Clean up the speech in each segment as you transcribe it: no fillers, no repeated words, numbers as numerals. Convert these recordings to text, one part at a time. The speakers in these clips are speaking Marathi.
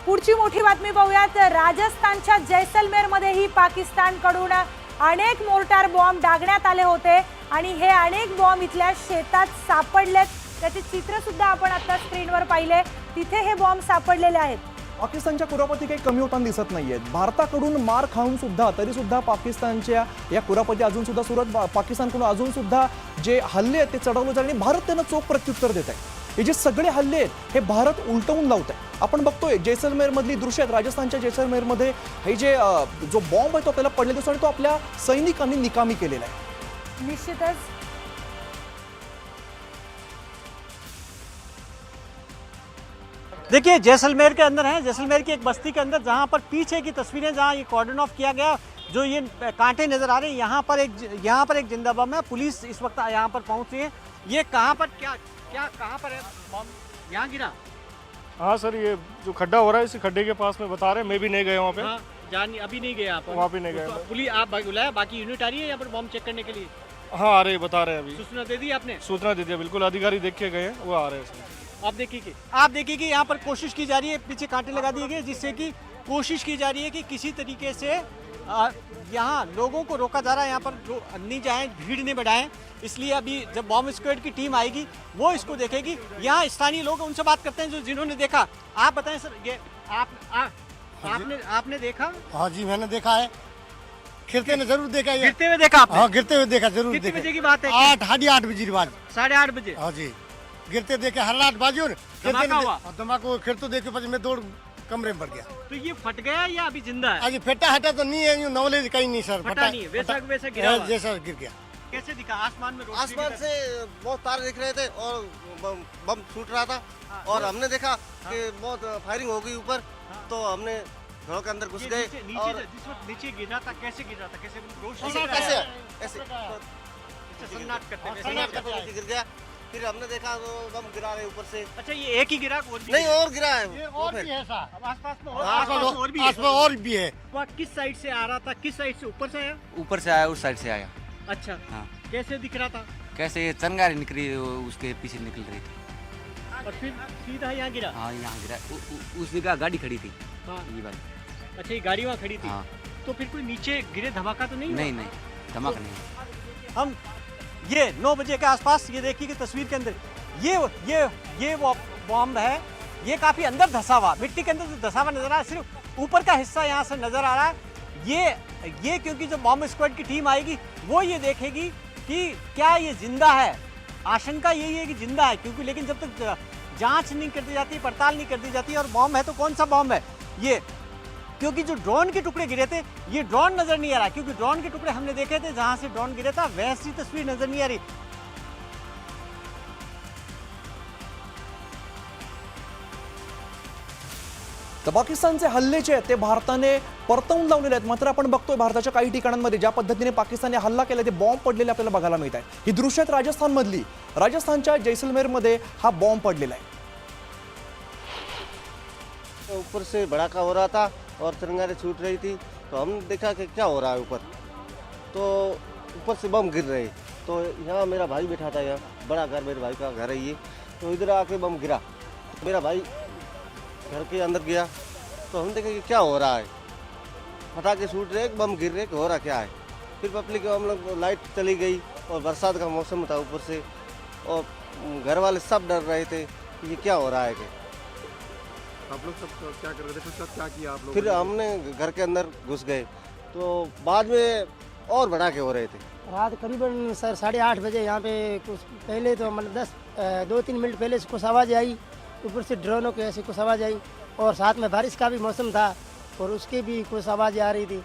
पुढची मोठी बातमी पाहूयात। राजस्थानच्या जैसलमेरमध्येही पाकिस्तानकडून अनेक मोर्टार बॉम्ब डागण्यात आले होते आणि हे अनेक बॉम्ब इथल्या शेतात सापडलेत। त्याचे चित्र सुद्धा आपण आता स्क्रीनवर पाहिले। तिथे हे बॉम्ब सापडलेले आहेत। पाकिस्तानच्या कुरापती काही कमी होताना दिसत नाहीयेत। भारताकडून मार खाऊन सुद्धा तरी सुद्धा पाकिस्तानच्या या कुरापती अजून सुद्धा पाकिस्तानकडून अजून सुद्धा जे हल्ले आहेत ते चढवले जात आणि भारत त्यांना चोख प्रत्युत्तर देत आहे। हे जे सगळे हल्ले आहेत हे भारत उलटवून लावत आहे। आपण बघतोय जैसलमेर मधली दृश्य आहेत। राजस्थानच्या जैसलमेरमध्ये हे जे जो बॉम्ब आहे तो आपल्याला पडलेला दिसतो आणि तो आपल्या सैनिकांनी निकामी केलेला आहे। निश्चितच देखिए जैसलमेर के अंदर है, जैसलमेर की एक बस्ती के अंदर, जहाँ पर पीछे की तस्वीरें जहाँ ये कॉर्डन ऑफ किया गया, जो ये कांटे नजर आ रहे हैं, यहाँ पर एक जिंदा बम है। पुलिस इस वक्त यहाँ पर पहुँची है। ये कहाँ पर क्या कहाँ पर है बम? यहाँ गिरा? हाँ सर, ये जो खड्डा हो रहा है इसी खड्डे के पास में बता रहे हैं। मैं भी नहीं गया वहाँ पे। हाँ, अभी नहीं गया आप वहाँ भी नहीं गया। पुलिस आप बुलाया, बाकी यूनिट आ रही है यहाँ पर बम चेक करने के लिए? हाँ आ रहे, बता रहे हैं। अभी सूचना दे दी आपने? सूचना दे दिया, बिल्कुल अधिकारी देख के गए हैं, वो आ रहे हैं। आप देखिए कि यहाँ पर कोशिश की जा रही है, पीछे कांटे लगा दिए गए, जिससे कि कोशिश की जा रही है कि किसी तरीके से यहाँ लोगों को रोका जा रहा है। यहाँ पर नहीं जाएं, भीड़ नहीं बढ़ाएं। इसलिए अभी जब बॉम्ब स्क्वाड की टीम आएगी वो इसको देखेगी। यहाँ स्थानीय लोग उनसे बात करते हैं जिन्होंने देखा। आप बताएं सर, ये आपने देखा? हाँ जी, मैंने देखा है। गिरते ने जरूर देखा है। गिरते हुए देखा आपने? हाँ, गिरते हुए देखा, जरूर कितने देखा। बजे की बात है? 8:30 बजे की बात। 8:30 बजे? हाँ जी, गिरते देखे हल्लाट बाजी और धमाका खिड़तो देखे પછી मैं दौड़ कमरे में बढ़ गया। तो ये फट गया या अभी जिंदा है? आज फटा हटा तो नहीं है, यूं नॉलेज कहीं नहीं सर। फटा नहीं है, वैसा गिरा हुआ है। जैसा गिर गया। कैसे दिखा? आसमान में रोशनी आसमान से बहुत तार दिख रहे थे और बम छूट रहा था। और हमने देखा कि बहुत फायरिंग हो गई ऊपर। तो हमने घरों के अंदर घुस गए। और जिस वक्त नीचे गिरा था, कैसे गिरा था? कैसे रोशनी ऐसे सन्नाट करते गिर गया। फिर हमने देखा वो बम गिरा रहे ऊपर से। अच्छा, ये एक ही गिरा? नहीं, और गिरा है। और भी है सर, आसपास में और भी है। वो किस साइड से आ रहा था? किस साइड से? ऊपर से आया? ऊपर से आया, उस साइड से आया। अच्छा, हाँ। कैसे दिख रहा था? कैसे ये चंगारी निकली, उसके पीछे निकल रही थी और फिर सीधा यहाँ गिरा? हाँ, यहाँ गिरा। उसने कहा गाड़ी खड़ी थी। हाँ। ये बात। अच्छा, ये गाड़ी वहाँ खड़ी थी। हाँ। तो फिर कोई नीचे गिरे, धमाका तो नहीं हुआ? नहीं, धमाका नहीं। हम ये 9 बजे के आसपास, ये देखिए कि तस्वीर के अंदर ये वो बॉम्ब है। ये काफी अंदर धसा हुआ, मिट्टी के अंदर धसा हुआ नजर आ रहा है। सिर्फ ऊपर का हिस्सा यहाँ से नजर आ रहा है। ये क्योंकि जब बॉम्ब स्क्वाड की टीम आएगी वो ये देखेगी कि क्या ये जिंदा है। आशंका यही है कि जिंदा है, क्योंकि लेकिन जब तक जांच नहीं कर दी जाती, पड़ताल नहीं कर दी जाती। और बॉम्ब है तो कौन सा बॉम्ब है ये? क्योंकि जो ड्रोन के टुकड़े गिरे थे, ये ड्रोन नजर नहीं आ रहा, क्योंकि ड्रोन के टुकड़े हमने देखे थे जहां से ड्रोन गिरा था, वैसी तस्वीर नजर नहीं आ रही। तर पाकिस्तानचे हल्ले जे आहेत ते भारताने परतवून लावलेले आहेत। मात्र आपण बघतोय भारताच्या काही ठिकाणांमध्ये ज्या पद्धतीने पाकिस्तानने हल्ला केला ते बॉम्ब पडलेले आपल्याला बघायला मिळत आहे। ही दृश्य आहेत राजस्थानमधली। राजस्थानच्या जैसलमेरमध्ये हा बॉम्ब पडलेला आहे। ऊपर से भड़ाका हो रहा था और चिंगारी छूट रही थी। तो हमने देखा कि क्या हो रहा है ऊपर। तो ऊपर से बम गिर रहे। तो यहाँ मेरा भाई बैठा था, यहाँ बड़ा घर, मेरे भाई का घर है ये। तो इधर आके बम गिरा। मेरा भाई घर के अंदर गया तो हम देखे कि क्या हो रहा है। पटाखे छूट रहे, बम गिर रहे, हो रहा क्या है। फिर पब्लिक हम लोग लाइट चली गई और बरसात का मौसम था ऊपर से। और घर वाले सब डर रहे थे कि ये क्या हो रहा है। आप लोग सब क्या कर रहे थे? कुछ क्या किया आप लोग? फिर हमने घर के अंदर घुस गए तो बाद में और भड़ाके हो रहे थे। रात करीबन सर 8:30 बजे यहाँ पे कुछ पहले तो मतलब 2-3 मिनट पहले से कुछ आवाज़ आई। ऊपर से ड्रोनों की ऐसी कुछ आवाज़ आई और साथ में बारिश का भी मौसम था और उसकी भी कुछ आवाज़ें आ रही थी।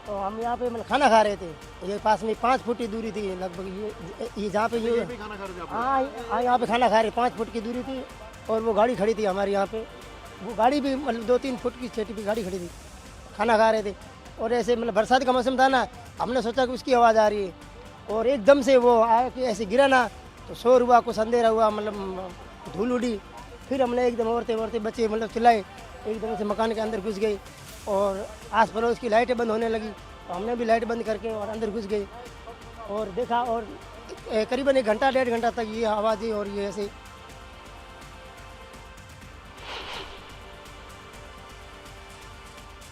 तो हम यहाँ पे मतलब खाना खा रहे थे। ये पास में 5 फुट की दूरी थी लगभग। ये जहाँ पे खाना खा रहे थे आप? हाँ, यहाँ पे खाना खा रहे, 5 फुट की दूरी थी। और वो गाड़ी खड़ी थी हमारे यहाँ पे। वो गाड़ी भी मतलब 2-3 फुट की छोटी भी गाड़ी खड़ी थी, खाना खा रहे थे। और ऐसे मतलब बरसात का मौसम था ना, हमने सोचा कि उसकी आवाज़ आ रही है और एकदम से वो आया कि ऐसे गिरा ना, तो शोर हुआ, कुछ अंधेरा हुआ, मतलब धूल उड़ी। फिर हमने एकदम औरते बच्चे मतलब चिल्लाए, एकदम से मकान के अंदर घुस गए और आस पड़ोस की लाइटें बंद होने लगी। तो हमने भी लाइट बंद करके और अंदर घुस गए और देखा। और करीबन 1 घंटा 1.5 घंटा तक ये आवाज़ें और ये ऐसे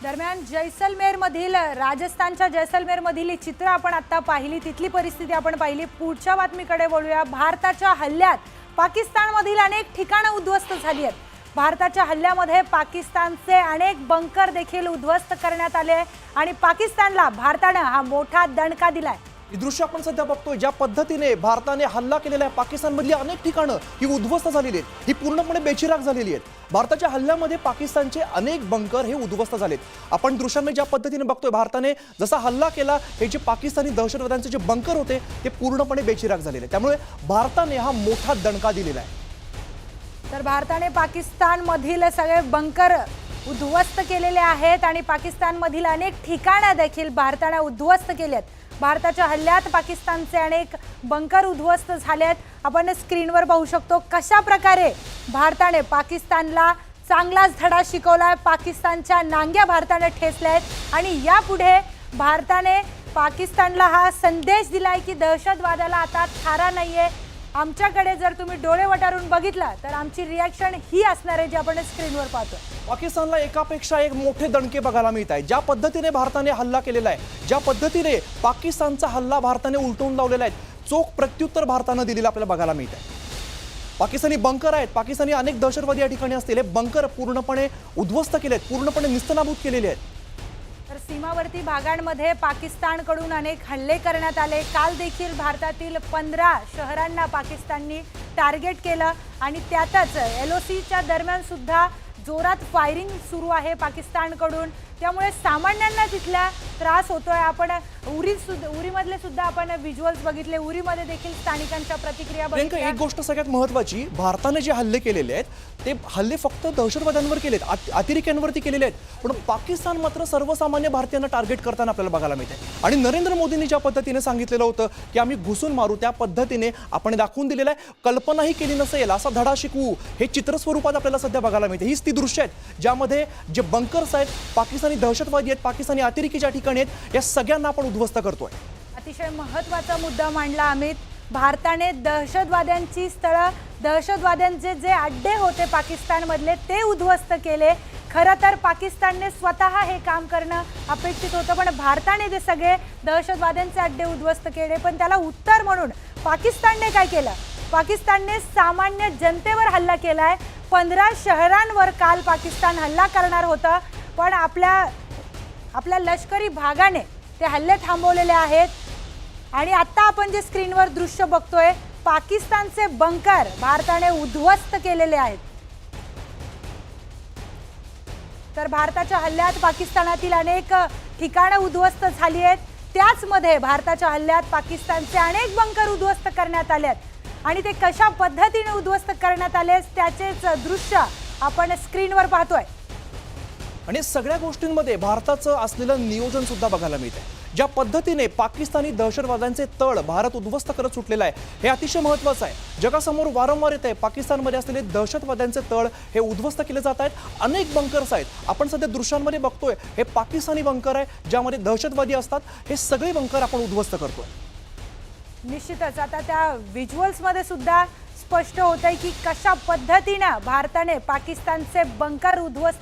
दरम्यान जैसलमेरमधील राजस्थानच्या जैसलमेरमधील ही चित्र आपण आता पाहिली, तिथली परिस्थिती आपण पाहिली. पुढच्या बातमीकडे वळूया. भारताच्या हल्ल्यात पाकिस्तानमधील अनेक ठिकाणं उद्ध्वस्त झाली आहेत. भारताच्या हल्ल्यामध्ये पाकिस्तानचे अनेक बंकर देखील उद्ध्वस्त करण्यात आले आणि पाकिस्तानला भारतानं हा मोठा दणका दिलाय. ही दृश्य आपण सध्या बघतोय, ज्या पद्धतीने भारताने हल्ला केलेला आहे पाकिस्तानमधली अनेक ठिकाणं ही उद्ध्वस्त झालेली आहेत, ही पूर्णपणे बेचिराख झालेली आहेत. भारताच्या हल्ल्यामध्ये पाकिस्तानचे अनेक बंकर हे उद्ध्वस्त झालेत. आपण दृश्यांमध्ये ज्या पद्धतीने बघतोय, भारताने जसा हल्ला केला, हे जे पाकिस्तानी दहशतवाद्यांचे जे बंकर होते ते पूर्णपणे बेचिराख झालेले. त्यामुळे भारताने हा मोठा दणका दिलेला आहे. तर भारताने पाकिस्तानमधील सगळे बंकर उद्ध्वस्त केलेले आहेत आणि पाकिस्तानमधील अनेक ठिकाणं देखील भारताने उद्ध्वस्त केली आहेत. भारताच्या हल्ल्यात पाकिस्तानचे अनेक बंकर उद्ध्वस्त झालेत. आपण स्क्रीनवर पाहू शकतो कशा प्रकारे भारताने पाकिस्तानला चांगलाच धडा शिकवलाय. पाकिस्तानच्या नांग्या भारताने ठेचल्या आहेत आणि यापुढे भारताने पाकिस्तानला हा संदेश दिलाय की दहशतवादाला आता थारा नाहीये. आमच्याकडे जर तुम्ही डोळे वटारून बघितला तर आमची रिॲक्शन ही असणार आहे जी आपण स्क्रीनवर पाहतो. पाकिस्तानला एकापेक्षा एक मोठे दणके बघायला मिळत आहेत. ज्या पद्धतीने भारताने हल्ला केलेला आहे, ज्या पद्धतीने पाकिस्तानचा हल्ला भारताने उलटवून लावलेला आहे, चोख प्रत्युत्तर भारतानं दिलेलं आपल्याला बघायला मिळत आहे. पाकिस्तानी बंकर आहेत, पाकिस्तानी अनेक दहशतवादी या ठिकाणी असतील, हे बंकर पूर्णपणे उद्ध्वस्त केले आहेत, पूर्णपणे निस्तनाबूत केलेले आहेत. तर सीमावर्ती भागांमध्ये पाकिस्तानकडून अनेक हल्ले करण्यात आले. काल देखील भारतातील 15 शहरांना पाकिस्ताननी टार्गेट केलं आणि त्यातच LOCच्या दरम्यान सुद्धा जोरात फायरिंग सुरू आहे पाकिस्तानकडून. त्यामुळे सामान्यांना तिथला त्रास होतोय. आपण उरीमधले सुद्धा आपण व्हिज्युअल्स बघितले. उरीमध्ये देखील स्थानिकांच्या प्रतिक्रिया बघितल्या. एक गोष्ट सगळ्यात महत्त्वाची, भारताने जे हल्ले केलेले आहेत ते हल्ले फक्त दहशतवाद्यांवर केलेत, अतिरेक्यांवरती केलेले आहेत, पण पाकिस्तान मात्र सर्वसामान्य भारतीयांना टार्गेट करताना आपल्याला बघायला मिळते. आणि नरेंद्र मोदींनी ज्या पद्धतीने सांगितलेलं होतं की आम्ही घुसून मारू, त्या पद्धतीने आपण दाखवून दिलेलं आहे. कल्पनाही केली नसेल असा धडा शिकवू, हे चित्र स्वरूपात आपल्याला सध्या बघायला मिळते. हीच ती दृश्य आहेत ज्यामध्ये जे बंकर्स आहेत, पाकिस्तानी दहशतवादी आहेत, पाकिस्तानी अतिरेकी ज्या ठिकाणी आहेत, या सगळ्यांना आपण उद्ध्वस्त करतोय. अतिशय महत्त्वाचा मुद्दा मांडला अमित. भारताने दहशतवाद्यांची स्थळं, दहशतवाद्यांचे जे अड्डे होते पाकिस्तानमधले ते उद्ध्वस्त केले. खरं तर पाकिस्तानने स्वतः हे काम करणं अपेक्षित होतं, पण भारताने ते सगळे दहशतवाद्यांचे अड्डे उद्ध्वस्त केले. पण त्याला उत्तर म्हणून पाकिस्तानने काय केलं? पाकिस्तानने सामान्य जनतेवर हल्ला केलाय. 15 शहरांवर काल पाकिस्तान हल्ला करणार होतं, पण आपल्या लष्करी भागाने ते हल्ले थांबवलेले आहेत. आणि आता आपण जे स्क्रीनवर दृश्य बघतोय, पाकिस्तानचे बंकर भारताने उद्ध्वस्त केलेले आहेत. तर भारताच्या हल्ल्यात पाकिस्तानातील अनेक ठिकाणं उद्ध्वस्त झाली आहेत. त्याचमध्ये भारताच्या हल्ल्यात पाकिस्तानचे अनेक बंकर उद्ध्वस्त करण्यात आले आहेत आणि ते कशा पद्धतीने उद्ध्वस्त करण्यात आले त्याचेच दृश्य आपण स्क्रीनवर पाहतोय. आणि सगळ्या गोष्टींमध्ये भारताचं असलेलं नियोजन सुद्धा बघायला मिळतंय. ज्या पद्धतीने पाकिस्तानी दहशतवाद्यांचे तळ भारत उद्ध्वस्त करत सुटलेलं आहे, हे अतिशय महत्त्वाचं आहे. जगासमोर वारंवार येत आहे, पाकिस्तानमध्ये असलेले दहशतवाद्यांचे तळ हे उद्ध्वस्त केले जात आहेत. अनेक बंकर्स आहेत, आपण सध्या दृश्यांमध्ये बघतोय, हे पाकिस्तानी बंकर आहे ज्यामध्ये दहशतवादी असतात. हे सगळे बंकर आपण उद्ध्वस्त करतोय. निश्चितच आता त्या व्हिज्युअल्समध्ये सुद्धा स्पष्ट होत आहे की कशा पद्धतीनं भारताने पाकिस्तानचे बंकर उद्ध्वस्त